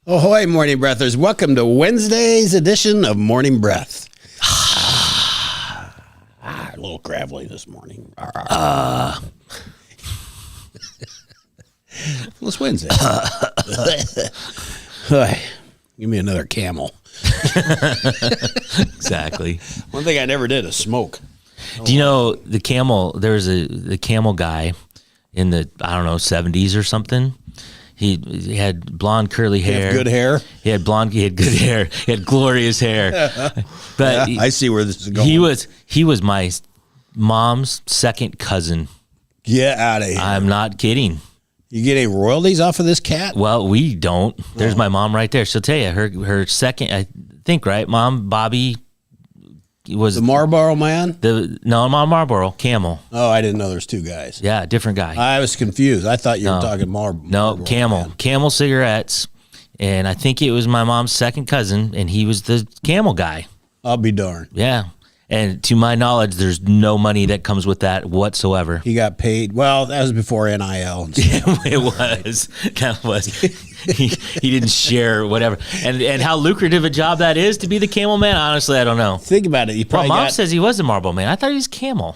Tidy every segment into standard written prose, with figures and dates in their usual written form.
Ahoy, Morning Breathers. Welcome to Wednesday's edition of Morning Breath. A little gravelly this morning. Well, it's Wednesday. Give me another Camel. Exactly. One thing I never did is smoke. Do you know the Camel? There's the Camel guy in the 70s or something. He had blonde curly hair. Good hair. He had good hair. He had glorious hair. But I see where this is going. He was my mom's second cousin. Get out of here. I'm not kidding. You get any royalties off of this cat? Well, we don't. There's my mom right there. She'll tell you her second. I think right, Mom Bobby was The Marlboro Man? Mom Marlboro Camel. Oh, I didn't know there's two guys. Yeah, different guy. I was confused. I thought you were talking Marlboro. No, Camel cigarettes, and I think it was my mom's second cousin, and he was the Camel guy. I'll be darned. Yeah, and to my knowledge, there's no money that comes with that whatsoever. He got paid. Well, that was before NIL. And stuff. It was. That was. He didn't share whatever, and how lucrative a job that is to be the Camel Man. Honestly, I don't know. Think about it. He Well, probably Mom got, says he was the Marlboro Man. I thought he was Camel.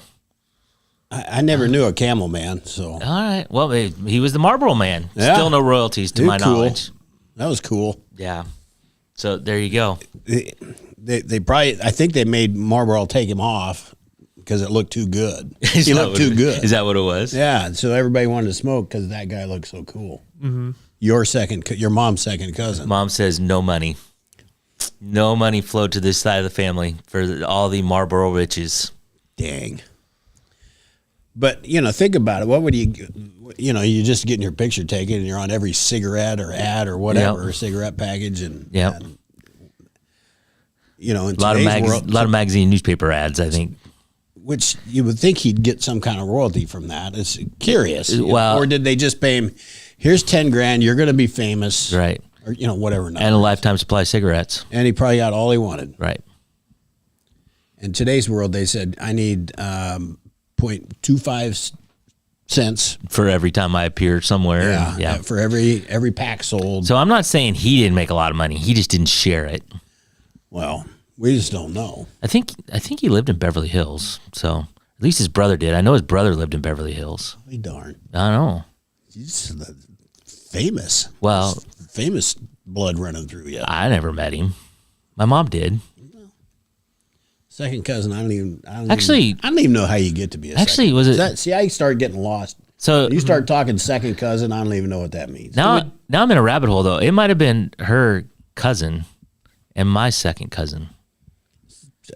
I never knew a Camel Man, so All right. Well, he was the Marlboro Man. Yeah. Still no royalties to Dude, my cool. knowledge. that was cool. Yeah. So there you go. They probably, I think they made Marlboro take him off because it looked too good. Is He that looked what too it- good. Is that what it was? Yeah, so everybody wanted to smoke because that guy looked so cool. Mm-hmm. Your mom's second cousin. Mom says no money. No money flowed to this side of the family for all the Marlboro riches. Dang. But, think about it. What would you're just getting your picture taken and you're on every cigarette or ad or whatever, Yep. cigarette package. And, Yep. and, in A lot today's of world, magazine and newspaper ads, I think. which you would think he'd get some kind of royalty from that. It's curious. Well- or did they just pay him, here's 10 grand, you're going to be famous. Right. Or, whatever. And a lifetime supply of cigarettes. And he probably got all he wanted. Right. In today's world, they said, I need 0.25 cents. For every time I appear somewhere. Yeah. For every pack sold. So I'm not saying he didn't make a lot of money. He just didn't share it. Well, we just don't know. I think he lived in Beverly Hills. So at least his brother did. I know his brother lived in Beverly Hills. Be darn. I don't know. He's famous. Well, Famous blood running through you. I never met him. My mom did. Second cousin, I don't even know how you get to be a Actually, second. was it- See, I start getting lost. So You start talking second cousin, I don't even know what that means. now I'm in a rabbit hole though. It might have been her cousin and my second cousin.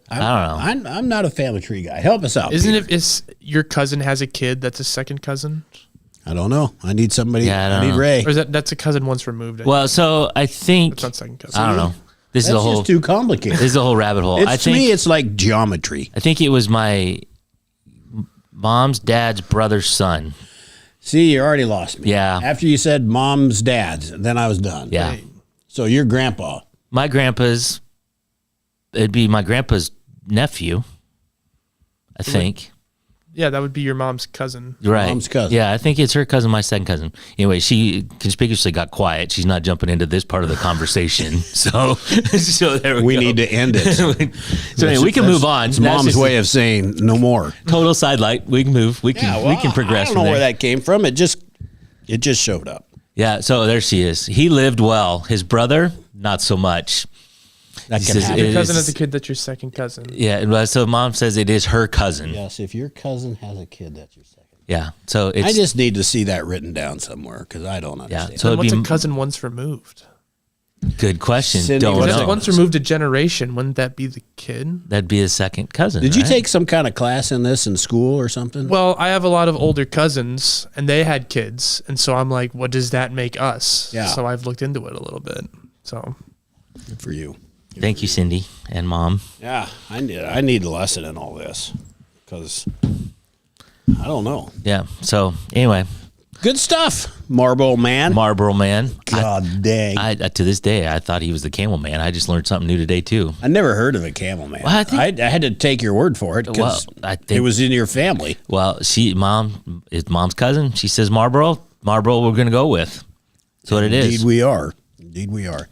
I don't know. I'm not a family tree guy. Help us out. Isn't Peter. it? Is your cousin has a kid that's a second cousin, I don't know. I need somebody. Yeah, I don't I need know. Ray. or is that's a cousin once removed? Well, so I think It's not second cousin. I don't know. This That's is a whole just too complicated. this is a whole rabbit hole. I To think me, it's like geometry. I think it was my mom's dad's brother's son. See, you already lost me. Yeah. After you said mom's dad's, then I was done. Yeah. So your grandpa. It'd be my grandpa's nephew, I think. Yeah, that would be your mom's cousin. Right. Mom's cousin. Yeah, I think it's her cousin, my second cousin. Anyway, she conspicuously got quiet. She's not jumping into this part of the conversation. So there We go. need to end it. So anyway, we can move on. It's That's mom's just way of saying no more. total sidelight. We can move. We can progress I don't from know where there. that came from. It just showed up. Yeah, so there she is. He lived well. His brother, not so much. That He can says happen. it Your cousin is- has a kid that's your second cousin. Yeah, well, so mom says it is her cousin. Yes, if your cousin has a kid, that's your second. Yeah, so it's I just need to see that written down somewhere because I don't understand. so And what's it'd a be cousin once removed? good question. Cindy, Don't what's know. it- Once removed a generation, wouldn't that be the kid? That'd be his second cousin. Did you right? take some kind of class in this in school or something? Well, I have a lot of older cousins, and they had kids, and so I'm like, what does that make us? Yeah. So I've looked into it a little bit. So Good for you. Thank you, Cindy and Mom. Yeah, I need a lesson in all this because I don't know. Yeah. So anyway, Good stuff, Marlboro Man. Marlboro Man. God dang. I to this day I thought he was the Camel Man. I just learned something new today too. I never heard of a Camel Man. Well, I think- I had to take your word for it because Well, I think- it was in your family. Well, Mom is Mom's cousin. She says Marlboro. Marlboro, we're gonna go with. That's what it is. Indeed, we are. Indeed, we are.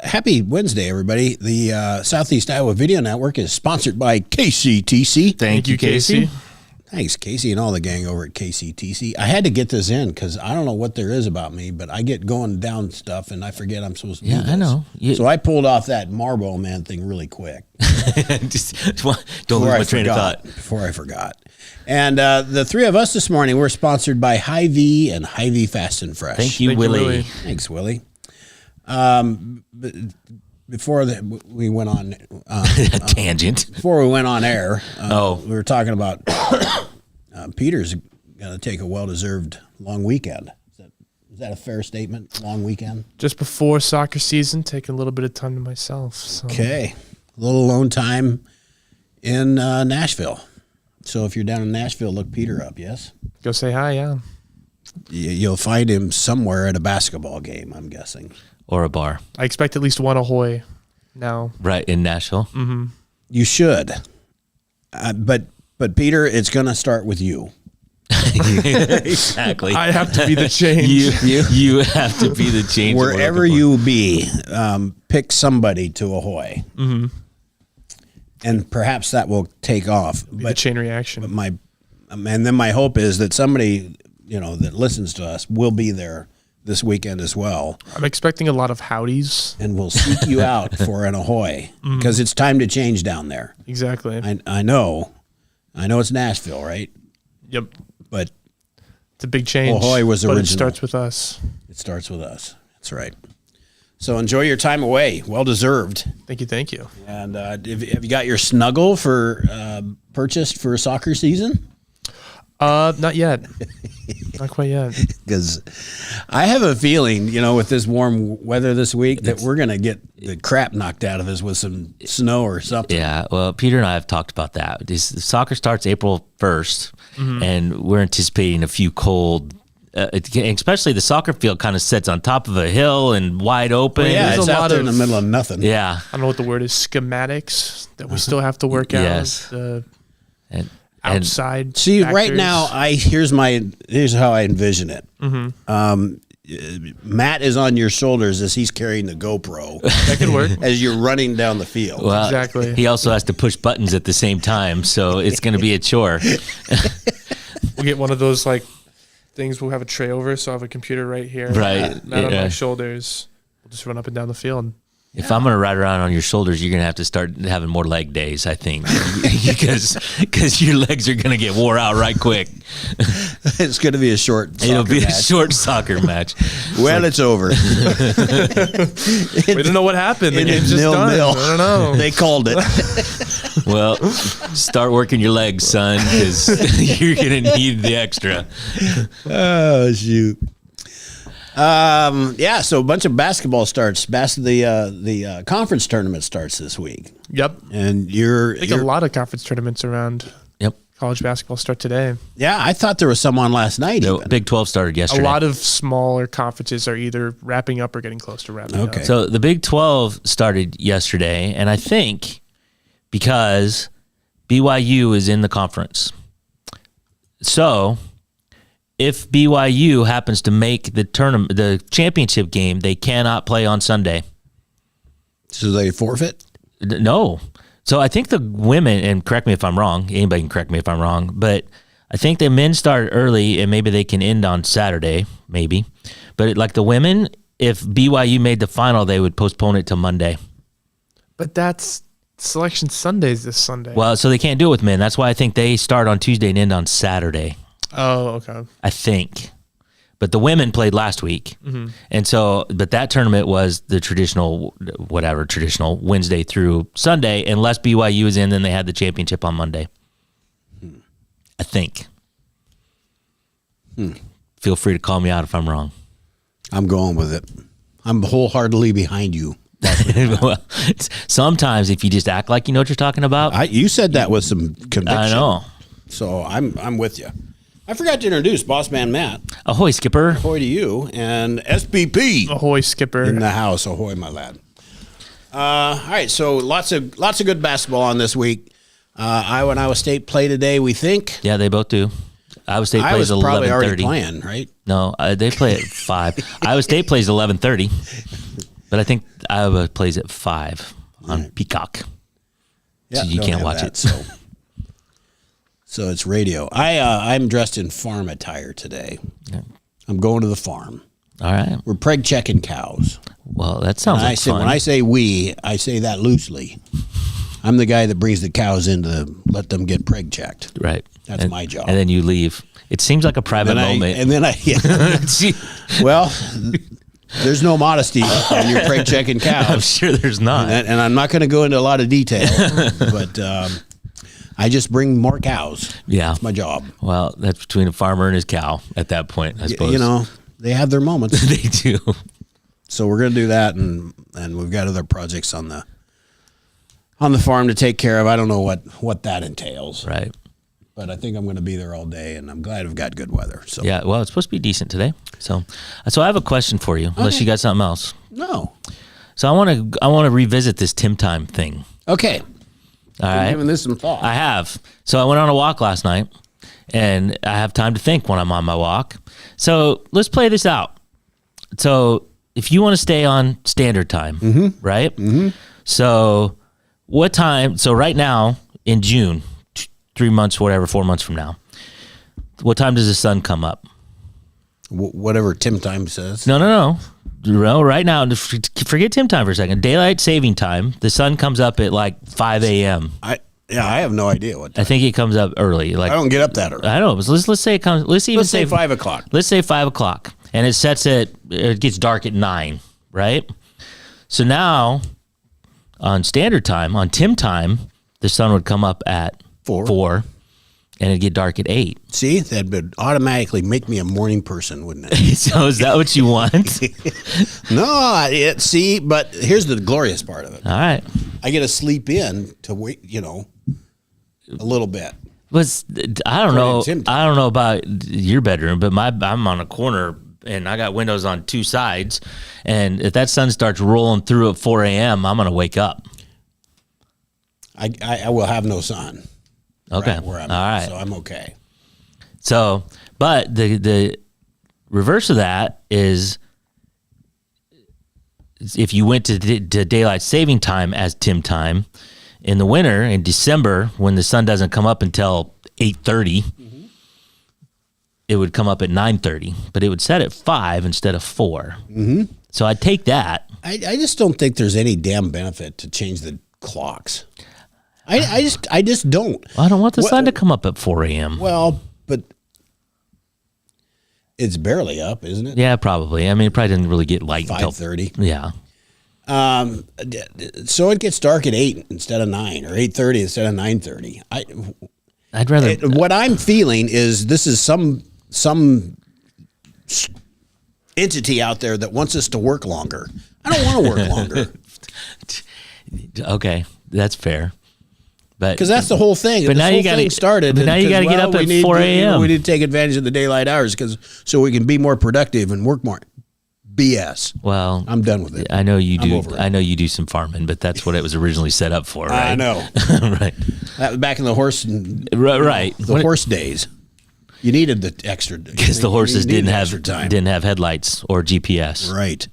Happy Wednesday, everybody. The Southeast Iowa Video Network is sponsored by KCTC. Thank you, Casey. Thanks, Casey, and all the gang over at KCTC. I had to get this in because I don't know what there is about me, but I get going down stuff and I forget I'm supposed to do this. I know. So I pulled off that Marlboro Man thing really quick. Don't lose my train of thought. Before I forgot. And the three of us this morning, we're sponsored by Hy-Vee and Hy-Vee Fast and Fresh. Thank you, Willie. Thanks, Willie. Before we went on tangent. Before we went on air, we were talking about Peter's going to take a well-deserved long weekend. Is that a fair statement? Long weekend? Just before soccer season, taking a little bit of time to myself. So. Okay. A little alone time in Nashville. So if you're down in Nashville, look Peter up, yes? Go say hi, yeah. You'll find him somewhere at a basketball game, I'm guessing. Or a bar. I expect at least one Ahoy now. Right, in Nashville? Mm-hmm. You should. But Peter, it's going to start with you. Exactly. I have to be the change. You have to be the change. Wherever you be, pick somebody to Ahoy. Mm-hmm. And perhaps that will take off. The chain reaction. But and then my hope is that somebody, that listens to us will be there this weekend as well. I'm expecting a lot of howdies. And we'll seek you out for an Ahoy because it's time to change down there. Exactly. I know it's Nashville, right? Yep. But it's a big change. Ahoy was original. But it starts with us. It starts with us. That's right. So enjoy your time away. Well deserved. Thank you. And have you got your snuggle for purchased for soccer season? Not yet. Not quite yet. Because I have a feeling, with this warm weather this week, that we're going to get the crap knocked out of us with some snow or something. Yeah, well, Peter and I have talked about that. Soccer starts April 1st, and we're anticipating a few cold, especially the soccer field kind of sits on top of a hill and wide open. Well, yeah, There's it's a out lot there in of- the middle of nothing. Yeah. I don't know what the word is. Schematics that we still have to work out. Yes. The And outside. See, right factors. now, here's how I envision it. Matt is on your shoulders as he's carrying the GoPro That could work. as you're running down the field. well, Exactly. he also has to push buttons at the same time, so it's going to be a chore. We'll get one of those things we'll have a tray over, so I have a computer right here. Right, Matt on yeah. my shoulders. We'll just run up and down the field. If I'm going to ride around on your shoulders, you're going to have to start having more leg days, I think, because your legs are going to get wore out right quick. It's going to be a short It'll soccer be a match. short soccer match. Well, it's over. We don't know what happened. The It game's is just done. 0-0. I don't know. They called it. Well, start working your legs, son, because you're going to need the extra. Oh, shoot. So a bunch of basketball starts. The conference tournament starts this week, Yep. and I think a lot of conference tournaments around Yep. college basketball start today. Yeah, I thought there was some on last night. The Even. Big 12 started yesterday. A lot of smaller conferences are either wrapping up or getting close to wrapping up. Okay. So the Big 12 started yesterday, and I think because BYU is in the conference. So if BYU happens to make the championship game, they cannot play on Sunday. So they forfeit. No. So I think the women, and correct me if I'm wrong, anybody can correct me if I'm wrong, but I think the men started early and maybe they can end on Saturday, maybe. But the women, if BYU made the final, they would postpone it to Monday. But that's Selection Sundays this Sunday. Well, so they can't do it with men. That's why I think they start on Tuesday and end on Saturday. Oh, okay. I think. But the women played last week. Mm-hmm. And so, but that tournament was the traditional Wednesday through Sunday. Unless BYU is in, then they had the championship on Monday. I think. Feel free to call me out if I'm wrong. I'm going with it. I'm wholeheartedly behind you. Well, sometimes if you just act like you know what you're talking about, You said that with some conviction. I know. So I'm with you. I forgot to introduce Boss Man Matt. Ahoy, Skipper. Ahoy to you. And SBP Ahoy, Skipper. in the house. Ahoy, my lad. All right, so lots of good basketball on this week. Iowa and Iowa State play today, we think. Yeah, they both do. Iowa State I plays was probably already 11:30. playing, right? No, they play at 5. Iowa State plays 11:30, but I think Iowa plays at 5 on Peacock. Yeah, So you don't can't have watch that, it. So it's radio. I'm dressed in farm attire today. Yeah. I'm going to the farm. All right. We're preg checking cows. Well, that sounds like fun. When I say we, I say that loosely. I'm the guy that brings the cows in to let them get preg checked. Right. That's my job. And then you leave. It seems like a private moment. Well, there's no modesty when you're preg checking I'm cows. sure there's not. And I'm not going to go into a lot of detail, but I just bring more cows. Yeah. That's my job. Well, that's between a farmer and his cow at that point, I suppose. You know, they have their moments. They do. So we're going to do that, and we've got other projects on the farm to take care of. I don't know what that entails. Right. But I think I'm going to be there all day, and I'm glad we've got good weather. So Yeah, well, it's supposed to be decent today. So I have a question for you, unless Okay. you got something else. No. So I want to revisit this Tim Time thing. Okay. All I'm right. giving this some thought. I have. So I went on a walk last night, and I have time to think when I'm on my walk. So let's play this out. So if you want to stay on standard time, right? Mm-hmm. So what time? So right now in June, 3 months, whatever, 4 months from now, what time does the sun come up? Whatever Tim Time says. No. Right now, forget Tim Time for a second. Daylight saving time. The sun comes up at like 5 a.m. I have no idea what. I think it comes up early. Like I don't get up that early. I don't know. Let's say it comes. Let's say 5 o'clock. Let's say 5 o'clock, and it sets at. It gets dark at 9, right? So now, on standard time, on Tim Time, the sun would come up at 4, and it'd get dark at 8. See, that would automatically make me a morning person, wouldn't it? So is that what you want? No, see, but here's the glorious part of it. All right. I get to sleep in to wait, a little bit. I don't know. Tim Time. I don't know about your bedroom, but I'm on a corner and I got windows on 2 sides. And if that sun starts rolling through at 4 a.m., I'm gonna wake up. I will have no sun. Okay. Right where I'm all at, right. So I'm okay. So, but the reverse of that is if you went to daylight saving time as Tim Time in the winter in December when the sun doesn't come up until 8:30, it would come up at 9:30, but it would set at 5 instead of 4. Mm-hmm. So I'd take that. I just don't think there's any damn benefit to change the clocks. I just don't. I don't want the sun to come up at 4 a.m. Well, but it's barely up, isn't it? Yeah, probably. I mean, it probably didn't really get light until 5:30. Yeah. So it gets dark at 8 instead of 9, or 8:30 instead of 9:30. I'd rather. What I'm feeling is this is some entity out there that wants us to work longer. I don't want to work longer. Okay, that's fair. But Because that's the whole thing. But this now whole you gotta- thing started. but now you gotta get up at 4 a.m.. We need to take advantage of the daylight hours so we can be more productive and work more. BS. well, I'm done with it. I know you I'm do. over it. I know you do some farming, but that's what it was originally set up for, right? I know. right. That was back in the horse Right. the horse days. You needed the extra Because the horses you needed didn't have extra time. didn't have headlights or GPS. Right.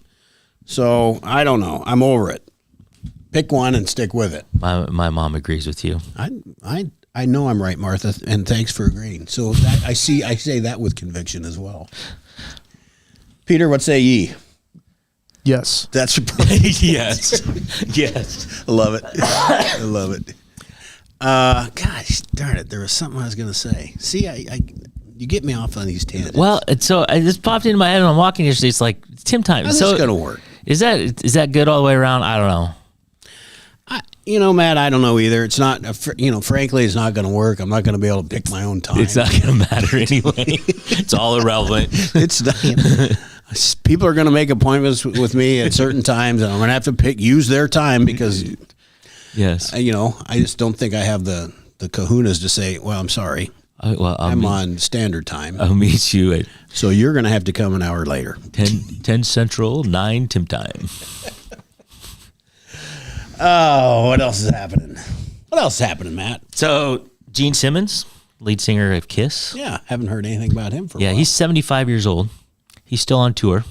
So I don't know. I'm over it. Pick one and stick with it. My mom agrees with you. I know I'm right, Martha, and thanks for agreeing. So that I say that with conviction as well. Peter, what say ye? Yes. That's yes. Yes. I love it. I love it. Gosh darn it! There was something I was going to say. See, you get me off on these tangents. Well, so I just popped into my head when I'm walking yesterday. It's like it's Tim Time. How's So this going to work? is that good all the way around? I don't know. Matt, I don't know either. It's not, frankly, it's not going to work. I'm not going to be able to pick my own time. It's not going to matter anyway. It's all irrelevant. It's not. People are going to make appointments with me at certain times, and I'm going to have to use their time because, Yes. I just don't think I have the kahunas to say, well, I'm sorry. I'm on standard time. I'll meet you at So you're going to have to come an hour later. 10 Central, 9 Tim Time. Oh, what else is happening? What else is happening, Matt? So Gene Simmons lead singer of Kiss. Yeah, haven't heard anything about him for a Yeah, while. he's 75 years old. He's still on tour,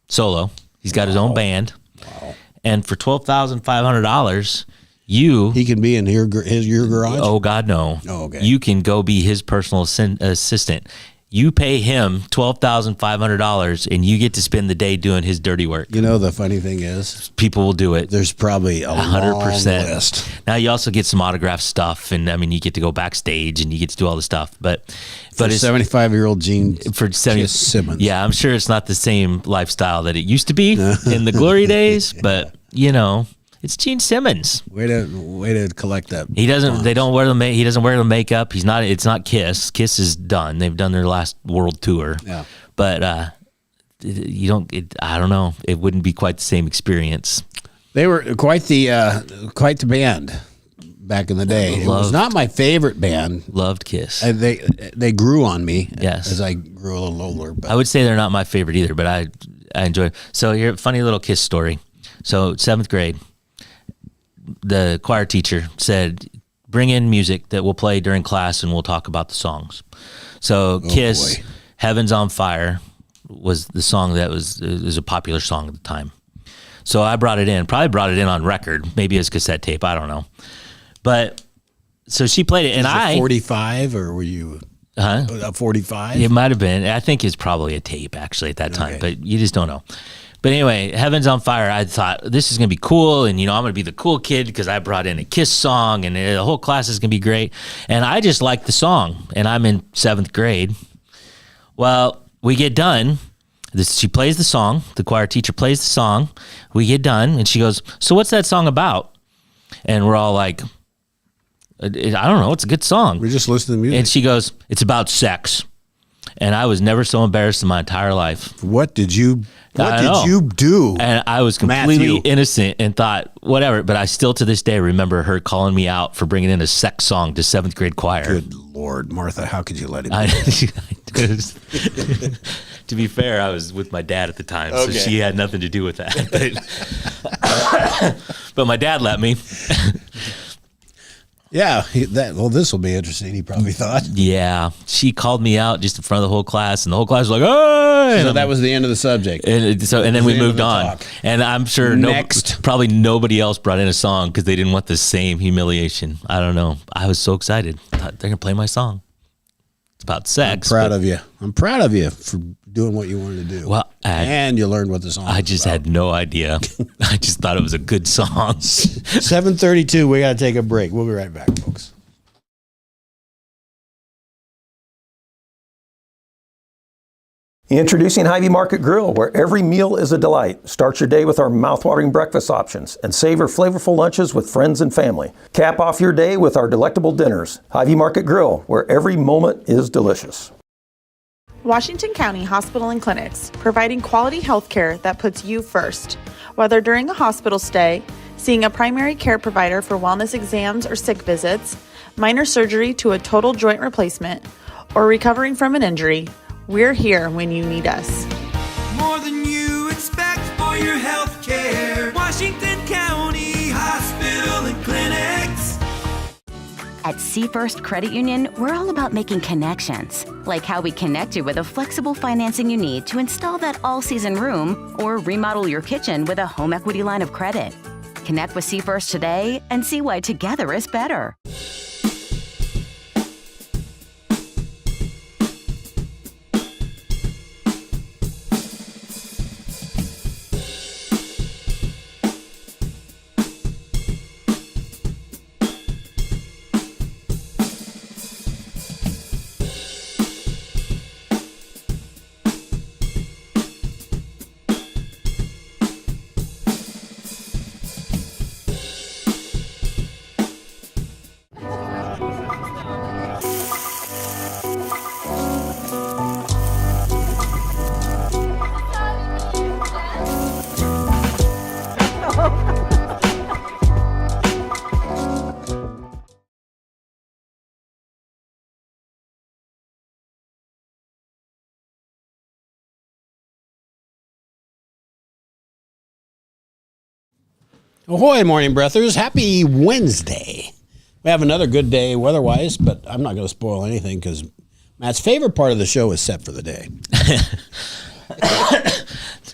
solo. He's got his own band. Wow. And for $12,500, you He can be in your garage? oh God no. Oh, okay. You can go be his personal assistant. You pay him $12,500 and you get to spend the day doing his dirty work. You know, the funny thing is, People will do it. there's probably a 100%. long list. Now you also get some autograph stuff, and I mean you get to go backstage and you get to do all the stuff. But For it's 75-year-old Gene for 70 Kiss Simmons. Yeah, I'm sure it's not the same lifestyle that it used to be in the glory days, but you know, it's Gene Simmons. Way to collect that. He doesn't. They don't wear the. He doesn't wear the makeup. He's not. It's not Kiss. Kiss is done. They've done their last world tour. Yeah. But you don't. I don't know. It wouldn't be quite the same experience. They were quite the band back in the day. It was Loved- not my favorite band. Loved Kiss. They grew on me Yes. as I grew a little older. But I would say they're not my favorite either, but I enjoy. So here, funny little Kiss story. So 7th grade, the choir teacher said, "Bring in music that we'll play during class, and we'll talk about the songs." So Kiss, boy. "Heaven's on Fire," was the song that was a popular song at the time. So I brought it in. Probably brought it in on record, maybe as cassette tape. I don't know. But so she played it, and was it I 45 or were you a 45? It might have been. I think it's probably a tape actually at that time, Okay. but you just don't know. But anyway, Heaven's on Fire. I thought this is going to be cool. And, you know, I'm going to be the cool kid because I brought in a Kiss song and the whole class is going to be great. And I just liked the song. And I'm in 7th grade. Well, we get done. She plays the song. The choir teacher plays the song. We get done. And she goes, "So what's that song about?" And we're all like, "I don't know. It's a good song." We just listened to the music. And she goes, "It's about sex." And I was never so embarrassed in my entire life. What did you I know. do? And I was completely Matthew. innocent and thought, whatever. But I still to this day remember her calling me out for bringing in a sex song to 7th grade choir. Good Lord, Martha, how could you let him? To be fair, I was with my dad at the time, so Okay. she had nothing to do with that. But my dad let me. Yeah, this will be interesting. He probably thought. Yeah, she called me out just in front of the whole class, and the whole class was like, "Oh!" So that was the end of the subject. And then was we the end of moved the on. talk. And I'm sure Next. probably nobody else brought in a song because they didn't want the same humiliation. I don't know. I was so excited. I thought they're gonna play my song. It's about sex. Proud of you. I'm proud of you for doing what you wanted to do. Well, and you learned what the song. I was just about. had no idea. I just thought it was a good song. 7:32. We got to take a break. We'll be right back, folks. Introducing Hy-Vee Market Grill, where every meal is a delight. Start your day with our mouthwatering breakfast options and savor flavorful lunches with friends and family. Cap off your day with our delectable dinners. Hy-Vee Market Grill, where every moment is delicious. Washington County Hospital and Clinics, providing quality health care that puts you first. Whether during a hospital stay, seeing a primary care provider for wellness exams or sick visits, minor surgery to a total joint replacement, or recovering from an injury, we're here when you need us. More than you expect for your health care. Washington County Hospital and Clinics. At Seafirst Credit Union, we're all about making connections, like how we connect you with a flexible financing you need to install that all-season room or remodel your kitchen with a home equity line of credit. Connect with Seafirst today and see why together is better. Ahoy, morning breathers. Happy Wednesday. We have another good day weather-wise, but I'm not going to spoil anything because Matt's favorite part of the show is set for the day.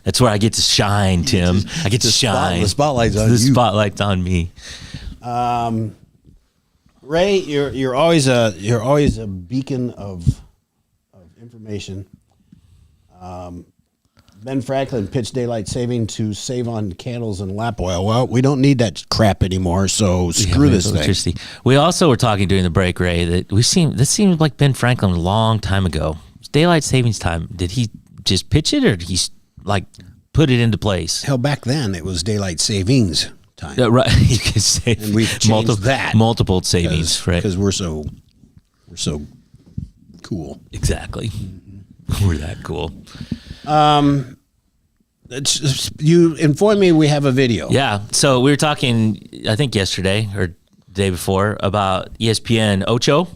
That's where I get to shine, Tim. I get to shine. The spotlight's on The you. spotlight's on me. Ray, you're always a beacon of information. Ben Franklin pitched daylight saving to save on candles and lap oil. Well, we don't need that crap anymore, so screw this thing. Electricity. We also were talking during the break, Ray, that this seemed like Ben Franklin a long time ago. It's daylight savings time. Did he just pitch it, or did he put it into place? Hell, back then it was daylight savings time. Right, you can say And we've changed that. multiple savings, right? Because we're so cool. Exactly. We're that cool. You informed me we have a video. Yeah. So we were talking, I think yesterday or the day before, about ESPN Ocho.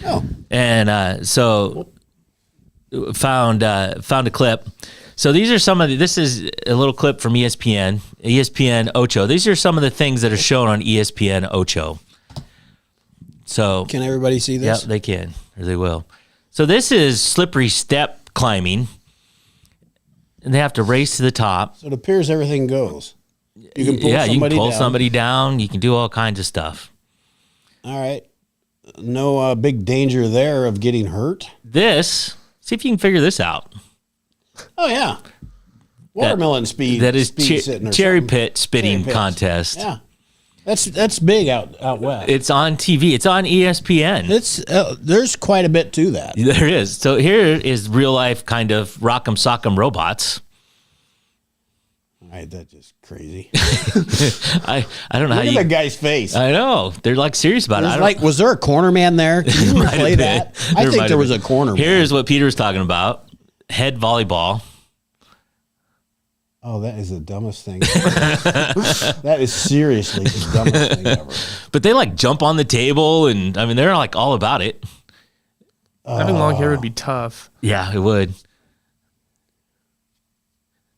Oh. And so found a clip. So these are this is a little clip from ESPN Ocho. These are some of the things that are shown on ESPN Ocho. So Can everybody see this? yeah, they can, or they will. So this is slippery step climbing. And they have to race to the top. So it appears everything goes. You can pull You can pull down. somebody down. You can do all kinds of stuff. All right. No big danger there of getting hurt. See if you can figure this out. Oh, yeah. Watermelon speed. That is speed sitting or cherry something. pit spitting Cherry pits. contest. Yeah. That's big out west. It's on TV. It's on ESPN. There's quite a bit to that. There is. So here is real life kind of rock'em sock'em robots. All right, that's just crazy. I don't know Look how at that guy's face. I know. They're like serious about it. Was there a corner man there? Can you Might have play been. that? I think might there have was been. a corner man. Here's what Peter was talking about. Head volleyball. Oh, that is the dumbest thing ever. That is seriously the dumbest thing ever. But they jump on the table and they're all about it. Having long hair would be tough. Yeah, it would.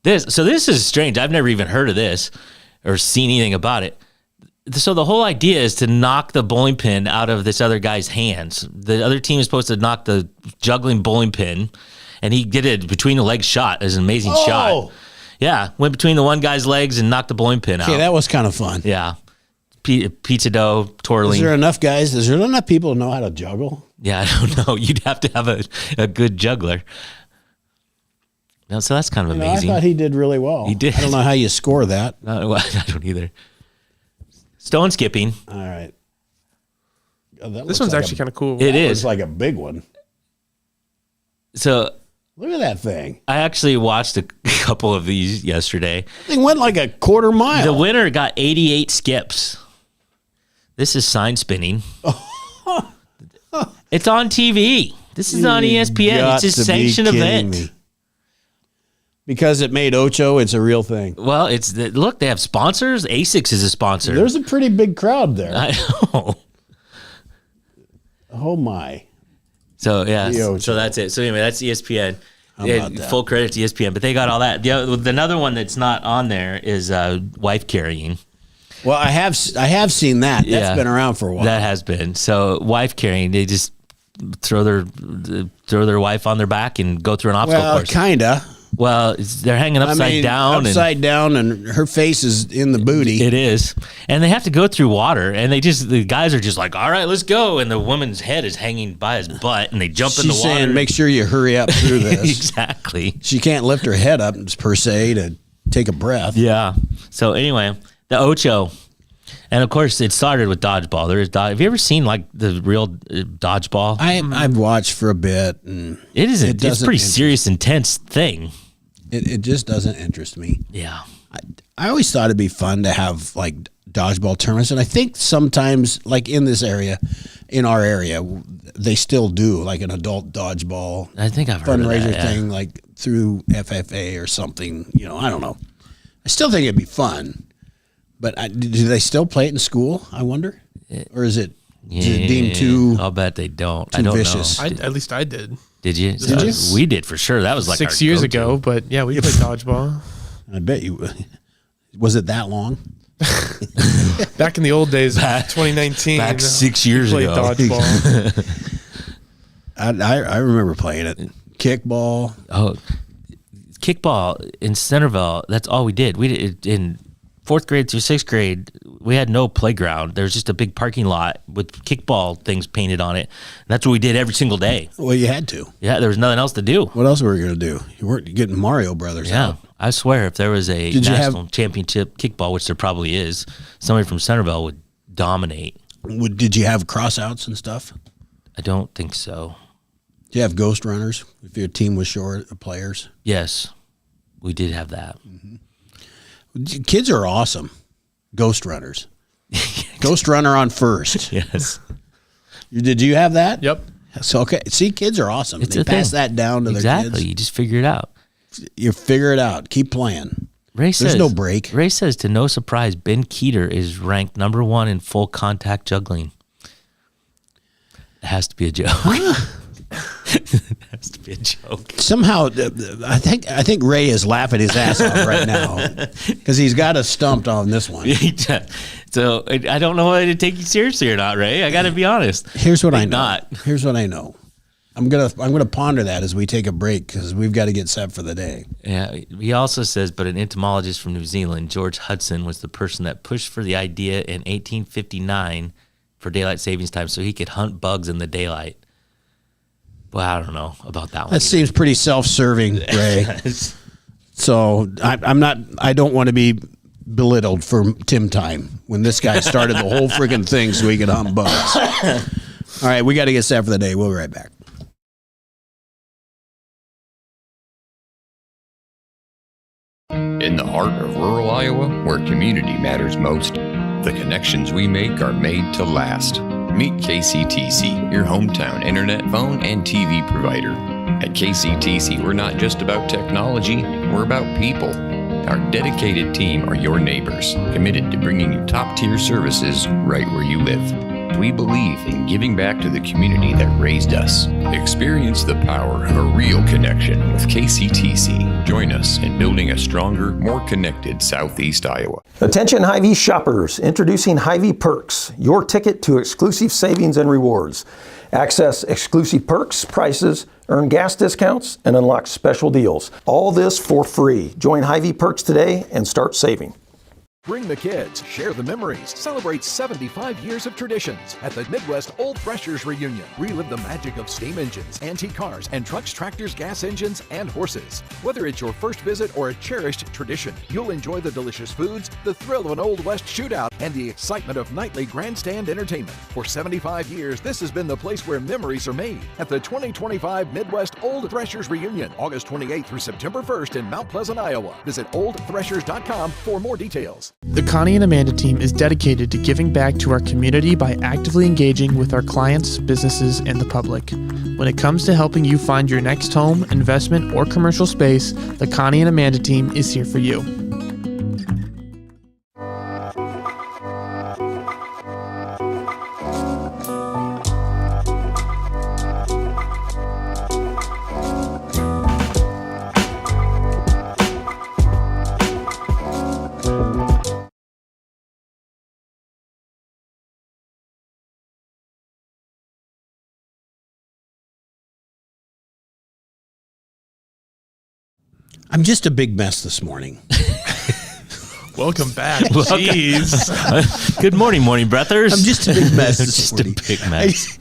This is strange. I've never even heard of this or seen anything about it. So the whole idea is to knock the bowling pin out of this other guy's hands. The other team is supposed to knock the juggling bowling pin, and he did it between the legs shot. It was an amazing shot. Yeah, went between the one guy's legs and knocked the bowling pin out. Okay, that was kind of fun. Yeah. Pizza dough, twirling. Is there enough guys? Is there enough people to know how to juggle? Yeah, I don't know. You'd have to have a good juggler. No, so that's kind of amazing. I thought he did really well. He did. I don't know how you score that. Well, I don't either. Stone skipping. All right. Oh, that This looks one's like actually kind of cool. It It's is. like a big one. So Look at that thing. I actually watched a couple of these yesterday. Thing went like a quarter mile. The winner got 88 skips. This is sign spinning. It's on TV. This is on ESPN. Got It's a to be sanctioned kidding event. me. Because it made Ocho, it's a real thing. Well, look, they have sponsors. ASICS is a sponsor. There's a pretty big crowd there. I know. Oh my. So yeah, The Ocho. so that's it. So anyway, that's ESPN. about And that? full credit to ESPN, but they got all that. Another one that's not on there is wife carrying. Well, I have seen that. That's Yeah. been around for a while. That has been. So wife carrying, they just throw their wife on their back and go through an obstacle well, course. kinda. Well, they're hanging upside down. Upside down, and her face is in the booty. It is. And they have to go through water, and the guys are just like, all right, let's go. And the woman's head is hanging by his butt, and they jump in the She's water. saying, make sure you hurry up through this. Exactly. She can't lift her head up per se to take a breath. Yeah. So anyway, the Ocho. And of course, it started with dodgeball. Have you ever seen the real dodgeball? I've watched for a bit, and It's a doesn't pretty interest- serious, intense thing. It just doesn't interest me. Yeah. I always thought it'd be fun to have dodgeball tournaments, and I think sometimes in this area, in our area, they still do an adult dodgeball I think I've heard of fundraiser that, yeah. thing through FFA or something. I don't know. I still think it'd be fun, but do they still play it in school? I wonder, or is it deemed too? I'll bet they don't. too I don't vicious. know. At least I did. Did you? Did you? We did for sure. That was 6 our years go-to. ago, but yeah, we played dodgeball. I bet you. Was it that long? Back in the old days, 2019. back 6 years played ago. dodgeball. I remember playing it. Kickball. Oh, kickball in Centerville. That's all we did. We did in 4th grade through 6th grade. We had no playground. There was just a big parking lot with kickball things painted on it. And that's what we did every single day. Well, you had to. Yeah, there was nothing else to do. What else were we going to do? You weren't getting Mario Brothers Yeah, out. I swear, if there was a Did you national championship kickball, which there probably is, somebody from Centerville would dominate. Did you have crossouts and stuff? I don't think so. Did you have ghost runners if your team was short of players? Yes, we did have that. Kids are awesome. Ghost runners. Ghost runner on first. Yes. Did you have that? Yep. So, okay. See, kids are awesome. It's They a pass thing. that down to Exactly. their kids. You just figure it out. You figure it out. Keep playing. Ray There's says, no break. Ray says, to no surprise, Ben Keeter is ranked number 1 in full contact juggling. It has to be a joke. It has to be a joke. Somehow, I think Ray is laughing his ass off right now because he's got us stumped on this one. So I don't know whether to take you seriously or not, Ray. I got to be honest. Here's what I Think know. not. Here's what I know. I'm gonna ponder that as we take a break because we've got to get set for the day. Yeah. He also says, but an entomologist from New Zealand, George Hudson, was the person that pushed for the idea in 1859 for daylight savings time so he could hunt bugs in the daylight. Well, I don't know about that one. That seems pretty self-serving, Ray. So I don't want to be belittled for Tim time when this guy started the whole freaking thing so he could hunt bugs. All right, we got to get set for the day. We'll be right back. In the heart of rural Iowa, where community matters most, the connections we make are made to last. Meet KCTC, your hometown internet, phone, and TV provider. At KCTC, we're not just about technology, we're about people. Our dedicated team are your neighbors, committed to bringing you top-tier services right where you live. We believe in giving back to the community that raised us. Experience the power of a real connection with KCTC. Join us in building a stronger, more connected Southeast Iowa. Attention Hy-Vee shoppers, introducing Hy-Vee Perks, your ticket to exclusive savings and rewards. Access exclusive perks, prices, earn gas discounts, and unlock special deals. All this for free. Join Hy-Vee Perks today and start saving. Bring the kids, share the memories, celebrate 75 years of traditions at the Midwest Old Threshers Reunion. Relive the magic of steam engines, antique cars, and trucks, tractors, gas engines, and horses. Whether it's your first visit or a cherished tradition, you'll enjoy the delicious foods, the thrill of an Old West shootout, and the excitement of nightly grandstand entertainment. For 75 years, this has been the place where memories are made at the 2025 Midwest Old Threshers Reunion, August 28th through September 1st in Mount Pleasant, Iowa. Visit oldthreshers.com for more details. The Connie and Amanda team is dedicated to giving back to our community by actively engaging with our clients, businesses, and the public. When it comes to helping you find your next home, investment, or commercial space, the Connie and Amanda team is here for you. I'm just a big mess this morning. Welcome back. Jeez. Good morning, morning breathers. I'm just a big mess this Just morning. a big mess.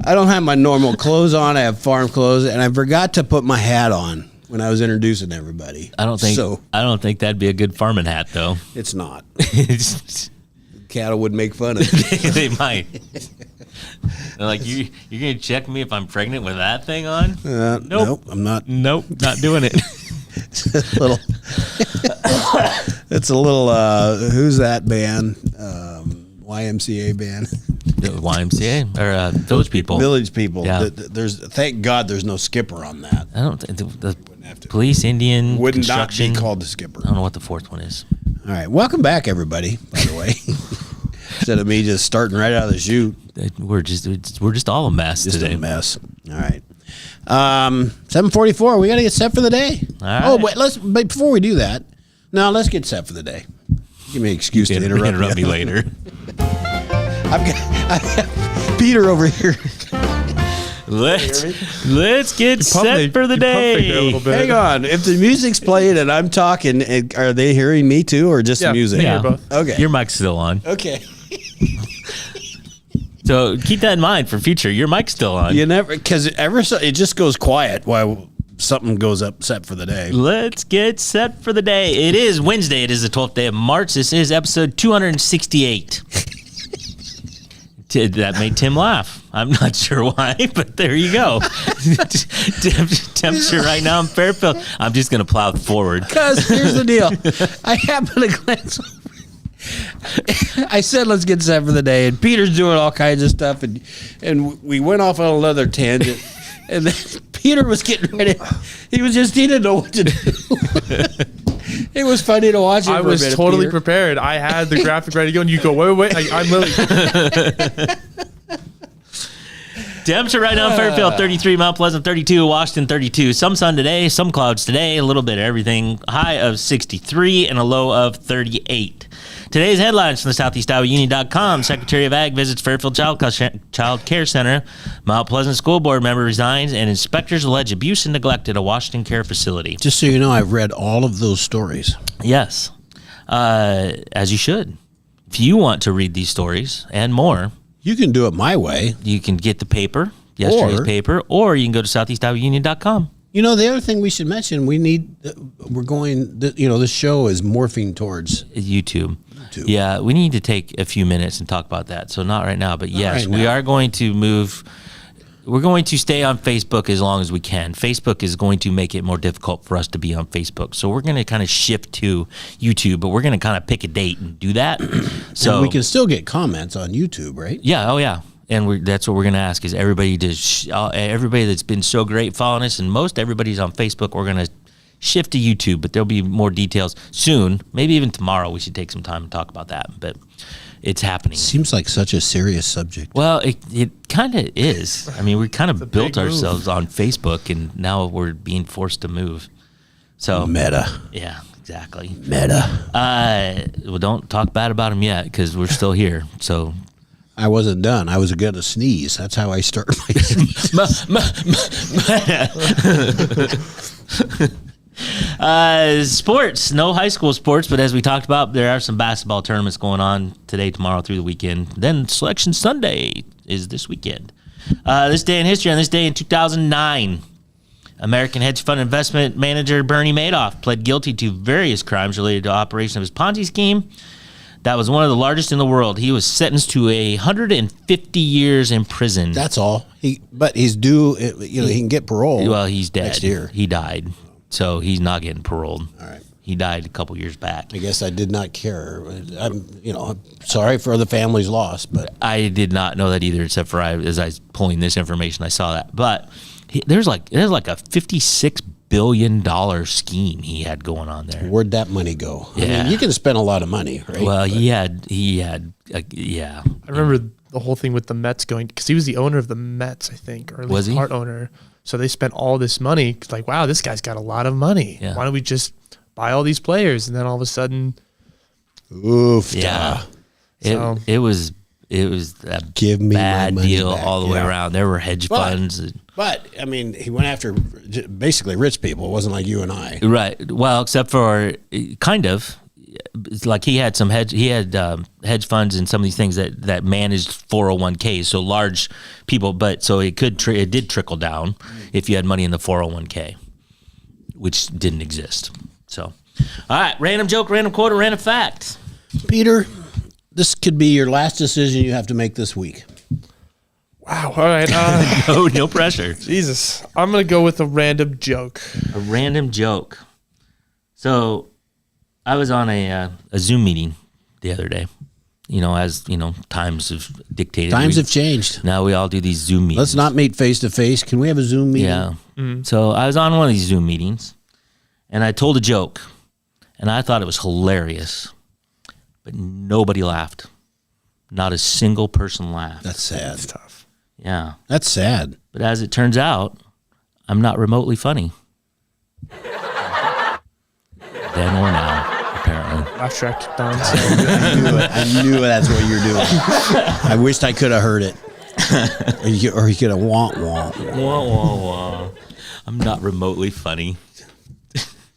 I don't have my normal clothes on. I have farm clothes, and I forgot to put my hat on when I was introducing everybody. I don't think so. I don't think that'd be a good farming hat, though. It's not. Cattle would make fun of it. They might. They're like, you're gonna check me if I'm pregnant with that thing on? Nope, I'm not. Nope, not doing it. Little. It's a little. Who's that band? YMCA band. The YMCA or Village People. Village People. Yeah. There's. Thank God, there's no skipper on that. I don't think the police, Indian, Would not construction. be called the skipper. I don't know what the fourth one is. All right, welcome back, everybody. By the way, instead of me just starting right out of the chute, We're just all a mess just today. a mess. All right. 7:44. We got to get set for the day. All right. Oh, wait. But before we do that, now let's get set for the day. Give me an excuse to interrupt me later. I've got Peter over here. Let's get set for the day. Hang on. If the music's playing and I'm talking, are they hearing me too, or just music? Yeah, both. Okay. Your mic's still on. Okay. So keep that in mind for future. Your mic's still on. You never, because it just goes quiet while something goes up set for the day. Let's get set for the day. It is Wednesday. It is the 12th day of March. This is episode 268. That made Tim laugh. I'm not sure why, but there you go. Temperature right now in Fairfield. I'm just going to plow forward. Because here's the deal. I happen to glance over. I said, let's get set for the day. And Peter's doing all kinds of stuff. And we went off on another tangent. And then Peter was getting ready. He didn't know what to do. It was funny to watch him. I was totally prepared. I had the graphic ready to go, and you go, wait. I'm Lily. Temperature right now in Fairfield, 33, Mount Pleasant, 32, Washington, 32. Some sun today, some clouds today, a little bit of everything. High of 63 and a low of 38. Today's headlines from the SoutheastIowaUnion.com. Secretary of Ag visits Fairfield Child Care Center. Mount Pleasant School Board member resigns, and inspectors allege abuse and neglect at a Washington Care facility. Just so you know, I've read all of those stories. Yes, as you should. If you want to read these stories and more, you can do it my way. You can get the paper, yesterday's paper, or you can go to SoutheastIowaUnion.com. You know, the other thing we should mention, this show is morphing towards YouTube. Yeah, we need to take a few minutes and talk about that. So not right now, but yes, we are going to move. We're going to stay on Facebook as long as we can. Facebook is going to make it more difficult for us to be on Facebook. So we're going to kind of shift to YouTube, but we're going to kind of pick a date and do that. So and we can still get comments on YouTube, right? Yeah. Oh, yeah. And that's what we're going to ask is everybody that's been so great following us, and most everybody's on Facebook. We're going to shift to YouTube, but there'll be more details soon. Maybe even tomorrow we should take some time and talk about that, but it's happening. Seems like such a serious subject. Well, it kind of is. I mean, we kind of built ourselves on Facebook, and now we're being forced to move. So Meta. Yeah, exactly. Meta. Well, don't talk bad about them yet because we're still here. So I wasn't done. I was going to sneeze. That's how I started my sports. No high school sports, but as we talked about, there are some basketball tournaments going on today, tomorrow, through the weekend. Then Selection Sunday is this weekend. This day in history, on this day in 2009, American hedge fund investment manager Bernie Madoff pled guilty to various crimes related to operation of his Ponzi scheme. That was one of the largest in the world. He was sentenced to 150 years in prison. That's all. But he's due. He can get parole. Well, he's dead. Next year. He died, so he's not getting paroled. All right. He died a couple years back. I guess I did not care. I'm sorry for the family's loss, but I did not know that either. Except for as I was pulling this information, I saw that. But there's like a $56 billion scheme he had going on there. Where'd that money go? Yeah. I mean, you can spend a lot of money, right? Well, he had, yeah. I remember the whole thing with the Mets going, because he was the owner of the Mets, I think, or at Was least he? part owner. So they spent all this money. Like, wow, this guy's got a lot of money. Yeah. Why don't we just buy all these players? And then all of a sudden, oof. Yeah. So- It was a Give me bad my money deal back. all the way Yeah. around. There were hedge funds. But I mean, he went after basically rich people. It wasn't like you and I. Right. Well, except for kind of. It's like he had hedge funds and some of these things that managed 401ks, so large people. But so it did trickle down if you had money in the 401k, which didn't exist. So, all right, random joke, random quote, or random fact. Peter, this could be your last decision you have to make this week. wow, all right. No pressure. Jesus. I'm going to go with a random joke. A random joke. So, I was on a Zoom meeting the other day. As times have dictated. Times have changed. Now we all do these Zoom meetings. Let's not meet face to face. Can we have a Zoom meeting? Yeah. So I was on one of these Zoom meetings, and I told a joke, and I thought it was hilarious, but nobody laughed. Not a single person laughed. That's sad. It's tough. Yeah. That's sad. But as it turns out, I'm not remotely funny. Then or now, apparently. laugh track done. So. I knew that's what you're doing. I wished I could have heard it. Or you could have wah. Wah, wah, wah. I'm not remotely funny.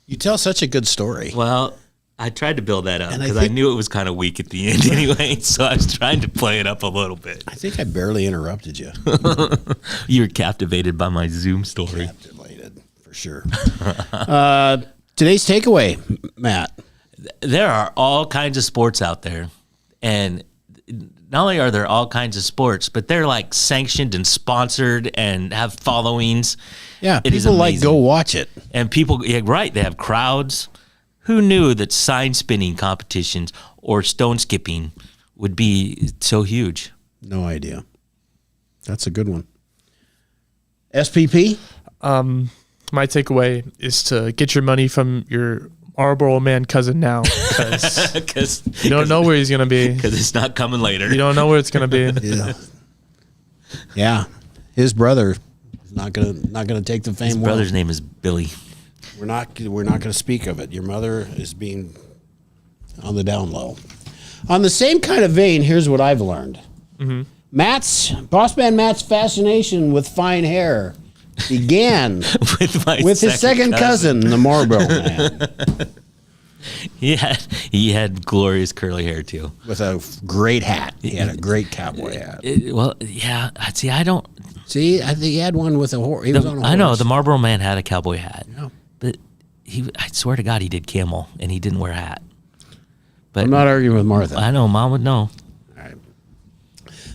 You tell such a good story. Well, I tried to build that up And I because I think- knew it was kind of weak at the end anyway, so I was trying to play it up a little bit. I think I barely interrupted you. You were captivated by my Zoom story. Captivated, for sure. Today's takeaway, Matt. There are all kinds of sports out there, and not only are there all kinds of sports, but they're like sanctioned and sponsored and have followings. Yeah, It is people like amazing. go watch it. And people, yeah, right, they have crowds. Who knew that sign spinning competitions or stone skipping would be so huge? No idea. That's a good one. SPP? My takeaway is to get your money from your Marlboro Man cousin now, because Because you don't know where he's gonna be. it's not coming later. You don't know where it's gonna be. Yeah. Yeah. His brother is not gonna take the fame. His brother's name is Billy. We're not gonna speak of it. Your mother is being on the down low. On the same kind of vein, here's what I've learned. Boss man Matt's fascination with fine hair began with his second cousin, the Marlboro Man, He had glorious curly hair too. with a great hat. He had a great cowboy hat. Well, yeah. See, I don't. See, I think he had one with a horse. He was on a horse. I know the Marlboro Man had a cowboy hat, Yeah. but I swear to God, he did camel and he didn't wear a hat. But I'm not arguing with Martha. I know Mom would know. All right.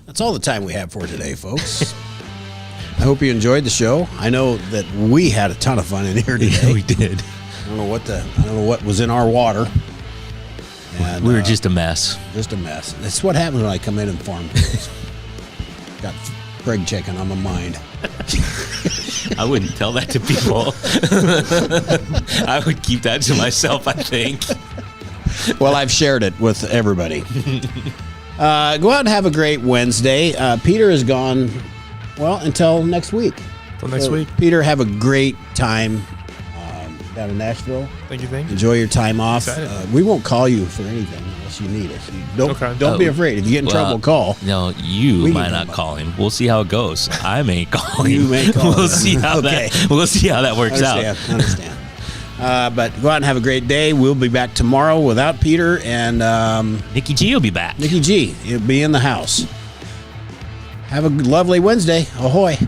That's all the time we have for today, folks. I hope you enjoyed the show. I know that we had a ton of fun in here today. We did. I don't know what was in our water. And, We were just a mess. just a mess. That's what happens when I come in and farm things. Got Craig checking on my mind. I wouldn't tell that to people. I would keep that to myself, I think. Well, I've shared it with everybody. Go out and have a great Wednesday. Peter is gone, well, until next week. Till next So, week. Peter, have a great time down in Nashville. Thank you. Enjoy your time off. Excited. We won't call you for anything unless you need us. Okay. Don't be afraid. If you get in trouble, call. No, you We might can not come call him. We'll see how it goes. I may call him. You may call We'll him. see how Okay. We'll see how that works out. Understand. But go out and have a great day. We'll be back tomorrow without Peter and Nikki G will be back. Nikki G. He'll be in the house. Have a lovely Wednesday. Ahoy.